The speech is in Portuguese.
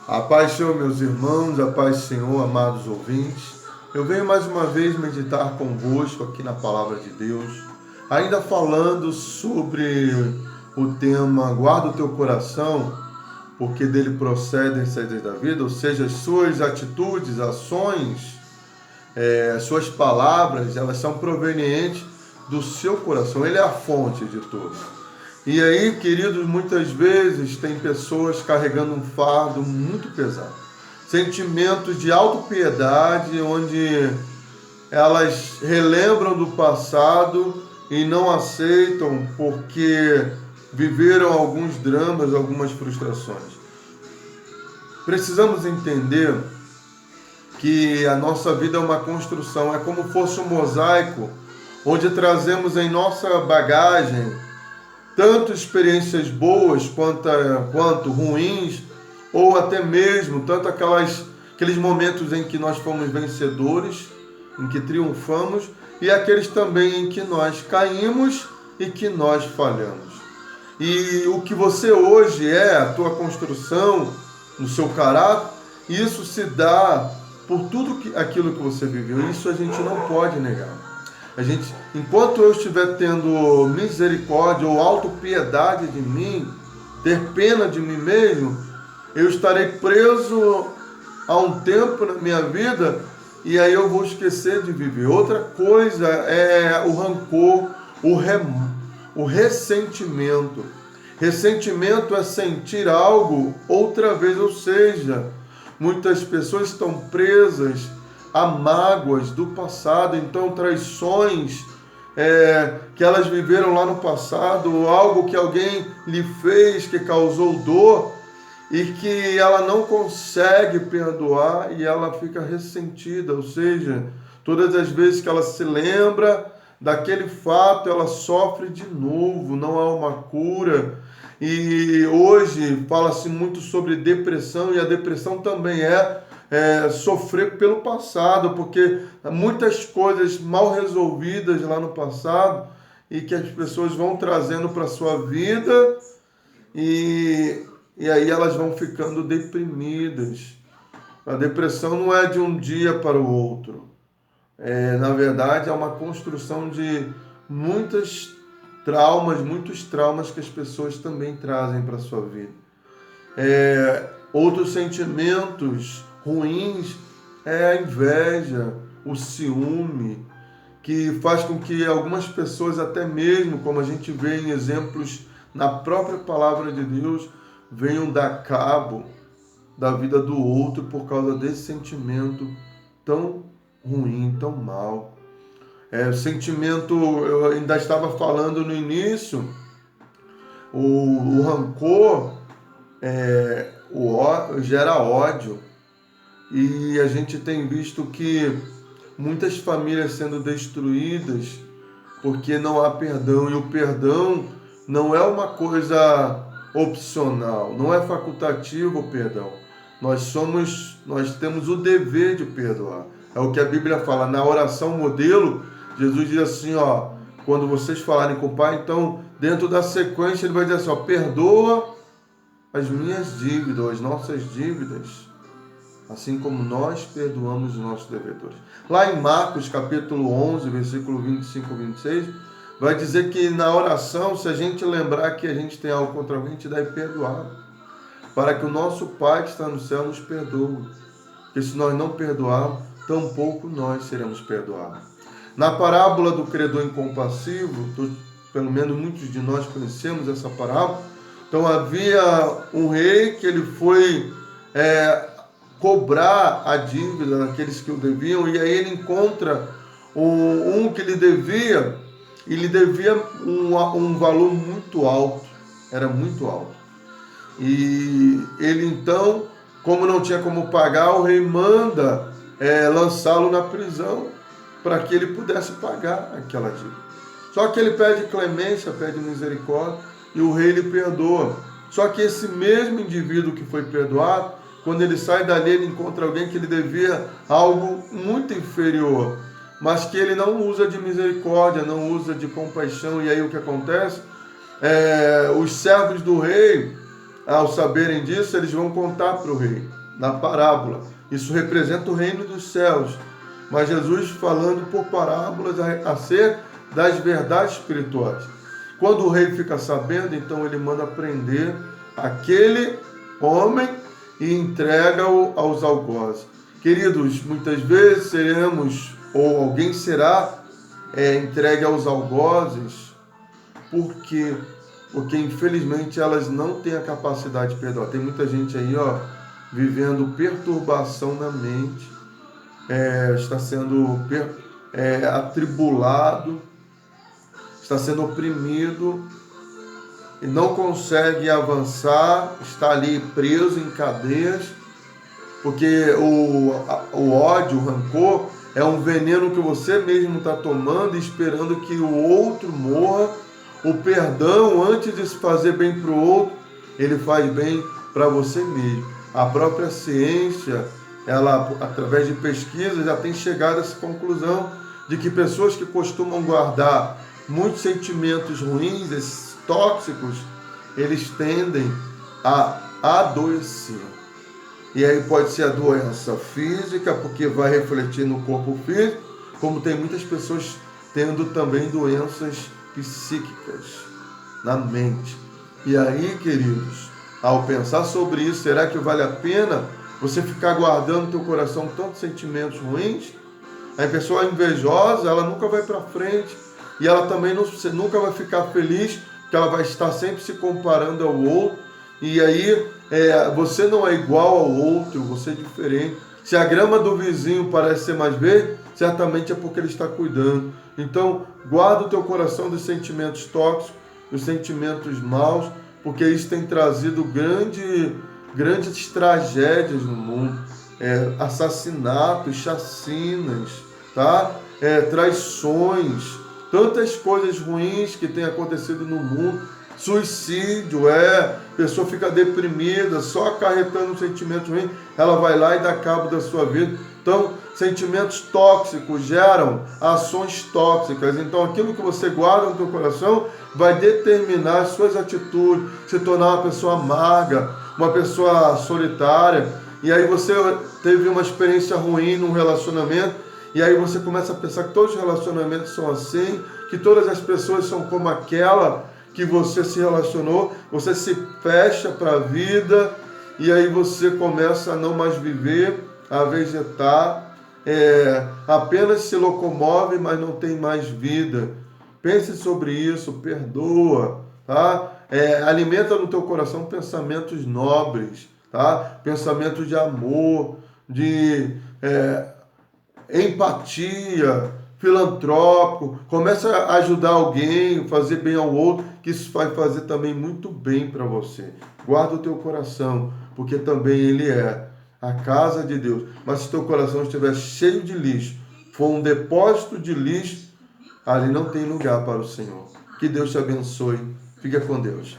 A paz, Senhor, meus irmãos, a paz, Senhor, amados ouvintes. Eu venho mais uma vez meditar convosco aqui na Palavra de Deus, ainda falando sobre o tema Guarda o teu coração, porque dele procedem as saídas da vida, ou seja, as suas atitudes, ações, suas palavras, elas são provenientes do seu coração, ele é a fonte de tudo. E aí, queridos, muitas vezes tem pessoas carregando um fardo muito pesado. Sentimentos de autopiedade, onde elas relembram do passado e não aceitam porque viveram alguns dramas, algumas frustrações. Precisamos entender que a nossa vida é uma construção, é como fosse um mosaico, onde trazemos em nossa bagagem tanto experiências boas quanto ruins, ou até mesmo tanto aqueles momentos em que nós fomos vencedores, em que triunfamos, e aqueles também em que nós caímos e que nós falhamos. E o que você hoje é, a tua construção, no seu caráter, isso se dá por tudo aquilo que você viveu. Isso a gente não pode negar. Enquanto eu estiver tendo misericórdia ou autopiedade de mim, ter pena de mim mesmo, eu estarei preso a um tempo na minha vida e aí eu vou esquecer de viver. Outra coisa é o rancor, o ressentimento. Ressentimento é sentir algo outra vez, ou seja, muitas pessoas estão presas a mágoas do passado, então traições que elas viveram lá no passado, algo que alguém lhe fez que causou dor e que ela não consegue perdoar e ela fica ressentida, ou seja, todas as vezes que ela se lembra daquele fato, ela sofre de novo, não há uma cura. E hoje fala-se muito sobre depressão, e a depressão também sofrer pelo passado, porque muitas coisas mal resolvidas lá no passado e que as pessoas vão trazendo para a sua vida e aí elas vão ficando deprimidas. A depressão não é de um dia para o outro. Na verdade, é uma construção de muitos traumas que as pessoas também trazem para a sua vida. Outros sentimentos ruins é a inveja, o ciúme, que faz com que algumas pessoas, até mesmo, como a gente vê em exemplos na própria palavra de Deus, venham dar cabo da vida do outro por causa desse sentimento tão ruim, tão mal. O sentimento, eu ainda estava falando no início, o rancor gera ódio. E a gente tem visto que muitas famílias sendo destruídas porque não há perdão. E o perdão não é uma coisa opcional, não é facultativo o perdão. Nós temos o dever de perdoar. É o que a Bíblia fala. Na oração modelo, Jesus diz assim, quando vocês falarem com o Pai, então, dentro da sequência, ele vai dizer assim, perdoa as minhas dívidas, as nossas dívidas, assim como nós perdoamos os nossos devedores. Lá em Marcos, capítulo 11, versículo 25 e 26, vai dizer que na oração, se a gente lembrar que a gente tem algo contra alguém, a gente deve perdoar, para que o nosso Pai que está no céu nos perdoe. Porque se nós não perdoarmos, tampouco nós seremos perdoados. Na parábola do credor incompassivo, pelo menos muitos de nós conhecemos essa parábola, então havia um rei que ele foi cobrar a dívida daqueles que o deviam, e aí ele encontra um que lhe devia, e lhe devia um valor muito alto, era muito alto. E ele então, como não tinha como pagar, o rei manda lançá-lo na prisão para que ele pudesse pagar aquela dívida. Só que ele pede clemência, pede misericórdia, e o rei lhe perdoa. Só que esse mesmo indivíduo que foi perdoado, quando ele sai dali, ele encontra alguém que lhe devia algo muito inferior, mas que ele não usa de misericórdia, não usa de compaixão. E aí o que acontece? Os servos do rei, ao saberem disso, eles vão contar para o rei. na parábola. Isso representa o reino dos céus. Mas Jesus falando por parábolas acerca das verdades espirituais. Quando o rei fica sabendo, então ele manda prender aquele homem e entrega-o aos algozes. Queridos, muitas vezes seremos, ou alguém será entregue aos algozes, porque infelizmente elas não têm a capacidade de perdoar. Tem muita gente aí, vivendo perturbação na mente, está sendo atribulado, está sendo oprimido e não consegue avançar, está ali preso em cadeias, porque o ódio, o rancor é um veneno que você mesmo está tomando e esperando que o outro morra. O perdão, antes de se fazer bem para o outro, ele faz bem para você mesmo. A própria ciência, ela, através de pesquisas, já tem chegado a essa conclusão de que pessoas que costumam guardar muitos sentimentos ruins, esses tóxicos, eles tendem a adoecer. E aí pode ser a doença física, porque vai refletir no corpo físico, como tem muitas pessoas tendo também doenças psíquicas na mente. E aí, queridos, ao pensar sobre isso, será que vale a pena você ficar guardando no teu coração tantos sentimentos ruins? A pessoa invejosa, ela nunca vai para frente, e ela também você nunca vai ficar feliz, porque ela vai estar sempre se comparando ao outro. E aí você não é igual ao outro, você é diferente. Se a grama do vizinho parece ser mais verde, certamente é porque ele está cuidando. Então, guarda o teu coração dos sentimentos tóxicos, dos sentimentos maus, porque isso tem trazido grandes tragédias no mundo. Assassinatos, chacinas, tá? Traições, tantas coisas ruins que têm acontecido no mundo. Suicídio, a pessoa fica deprimida, só acarretando um sentimento ruim, ela vai lá e dá cabo da sua vida. Então, sentimentos tóxicos geram ações tóxicas. Então, aquilo que você guarda no teu coração vai determinar as suas atitudes, se tornar uma pessoa amarga, uma pessoa solitária. E aí você teve uma experiência ruim num relacionamento, e aí você começa a pensar que todos os relacionamentos são assim, que todas as pessoas são como aquela que você se relacionou, você se fecha para a vida, e aí você começa a não mais viver, a vegetar, apenas se locomove, mas não tem mais vida. Pense sobre isso, perdoa, tá? Alimenta no teu coração pensamentos nobres, tá? Pensamentos de amor, de empatia, filantrópico. Começa a ajudar alguém, fazer bem ao outro, que isso vai fazer também muito bem para você. Guarda o teu coração, porque também ele é a casa de Deus. Mas se teu coração estiver cheio de lixo, for um depósito de lixo, ali não tem lugar para o Senhor. Que Deus te abençoe. Fica com Deus.